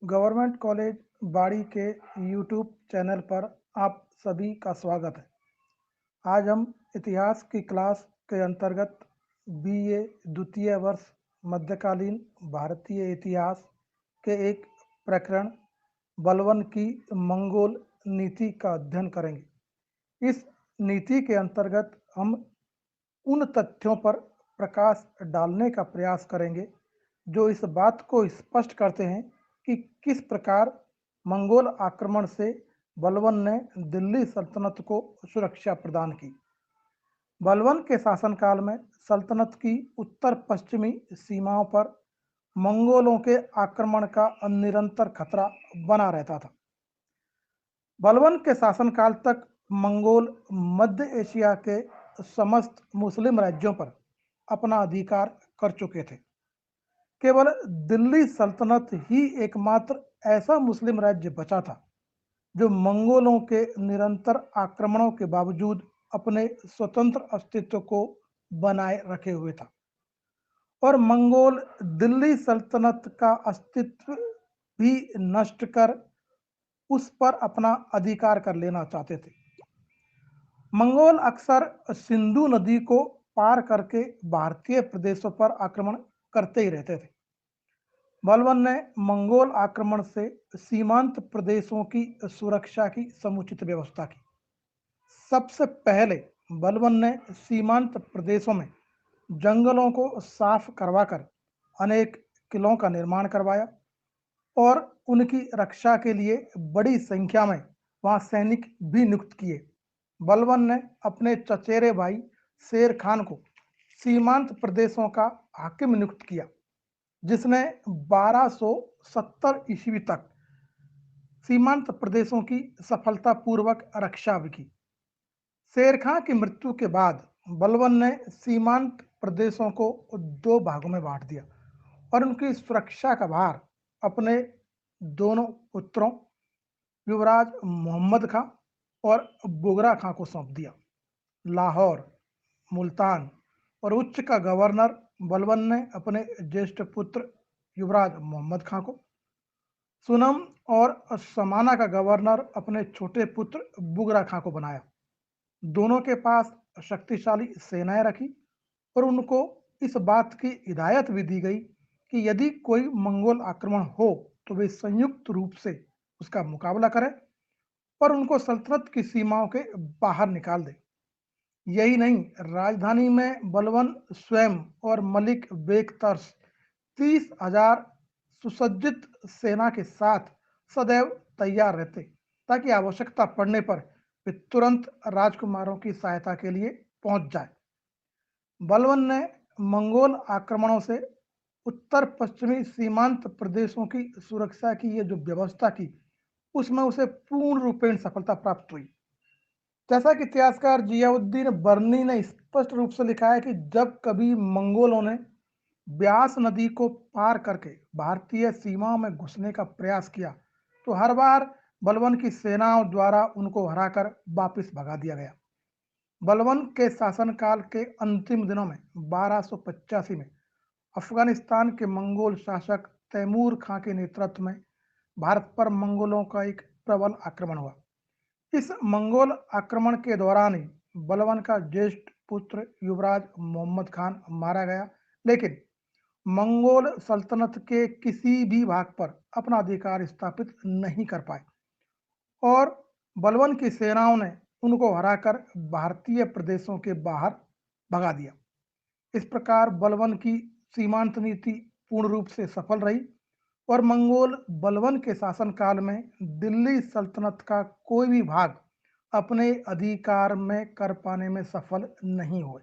Government college बाड़ी के YouTube channel पर आप सभी का स्वागत है। आज हम इतिहास की क्लास के अंतर्गत बीए द्वितीय वर्ष मध्यकालीन भारतीय इतिहास के एक प्रकरण बलवन की मंगोल नीति का अध्ययन करेंगे। इस नीति के अंतर्गत हम उन तथ्यों पर प्रकाश डालने का प्रयास करेंगे जो इस बात को स्पष्ट करते हैं कि किस प्रकार मंगोल आक्रमण से बलवन ने दिल्ली सल्तनत को सुरक्षा प्रदान की। बलवन के शासनकाल में सल्तनत की उत्तर पश्चिमी सीमाओं पर मंगोलों के आक्रमण का निरंतर खतरा बना रहता था। बलवन के शासनकाल तक मंगोल मध्य एशिया के समस्त मुस्लिम राज्यों पर अपना अधिकार कर चुके थे। केवल दिल्ली सल्तनत ही एकमात्र ऐसा मुस्लिम राज्य बचा था जो मंगोलों के निरंतर आक्रमणों के बावजूद अपने स्वतंत्र अस्तित्व को बनाए रखे हुए था और मंगोल दिल्ली सल्तनत का अस्तित्व भी नष्ट कर उस पर अपना अधिकार कर लेना चाहते थे। मंगोल अक्सर सिंधु नदी को पार करके भारतीय प्रदेशों पर आक्रमण करते ही रहते थे। बलवन ने मंगोल आक्रमण से सीमांत प्रदेशों की सुरक्षा की समुचित व्यवस्था की। सबसे पहले बलवन ने सीमांत प्रदेशों में जंगलों को साफ करवाकर अनेक किलों का निर्माण करवाया और उनकी रक्षा के लिए बड़ी संख्या में वहां सैनिक भी नियुक्त किए। बलवन ने अपने चचेरे भाई शेर खान को सीमांत प्रदेशों का हाकिम नियुक्त किया, जिसने 1270 ईस्वी तक सीमांत प्रदेशों की सफलतापूर्वक रक्षा भी की। शेर खां की मृत्यु के बाद बलवन ने सीमांत प्रदेशों को दो भागों में बांट दिया और उनकी सुरक्षा का भार अपने दोनों पुत्रों युवराज मोहम्मद खां और बुगरा खां को सौंप दिया। लाहौर, मुल्तान और उच्च का गवर्नर बलवन ने अपने ज्येष्ठ पुत्र युवराज मोहम्मद खां को, सुनम और समाना का गवर्नर अपने छोटे पुत्र बुगरा खां को बनाया। दोनों के पास शक्तिशाली सेनाएं रखी और उनको इस बात की हिदायत भी दी गई कि यदि कोई मंगोल आक्रमण हो तो वे संयुक्त रूप से उसका मुकाबला करें और उनको सल्तनत की सीमाओं के बाहर निकाल दें। यही नहीं, राजधानी में बलवन स्वयं और मलिक बेकतर्स 30,000 सुसज्जित सेना के साथ सदैव तैयार रहते ताकि आवश्यकता पड़ने पर वे तुरंत राजकुमारों की सहायता के लिए पहुंच जाए। बलवन ने मंगोल आक्रमणों से उत्तर पश्चिमी सीमांत प्रदेशों की सुरक्षा की ये जो व्यवस्था की, उसमें उसे पूर्ण रूपेण सफलता प्राप्त हुई। जैसा कि इतिहासकार जियाउद्दीन बर्नी ने स्पष्ट रूप से लिखा है कि जब कभी मंगोलों ने ब्यास नदी को पार करके भारतीय सीमाओं में घुसने का प्रयास किया तो हर बार बलवन की सेनाओं द्वारा उनको हराकर वापस भगा दिया गया। बलवन के शासनकाल के अंतिम दिनों में 1285 में अफगानिस्तान के मंगोल शासक तैमूर खां के नेतृत्व में भारत पर मंगोलों का एक प्रबल आक्रमण हुआ। इस मंगोल आक्रमण के दौरान ही बलवन का ज्येष्ठ पुत्र युवराज मोहम्मद खान मारा गया, लेकिन मंगोल सल्तनत के किसी भी भाग पर अपना अधिकार स्थापित नहीं कर पाए और बलवन की सेनाओं ने उनको हराकर भारतीय प्रदेशों के बाहर भगा दिया। इस प्रकार बलवन की सीमांत नीति पूर्ण रूप से सफल रही और मंगोल बलवन के शासनकाल में दिल्ली सल्तनत का कोई भी भाग अपने अधिकार में कर पाने में सफल नहीं हुए।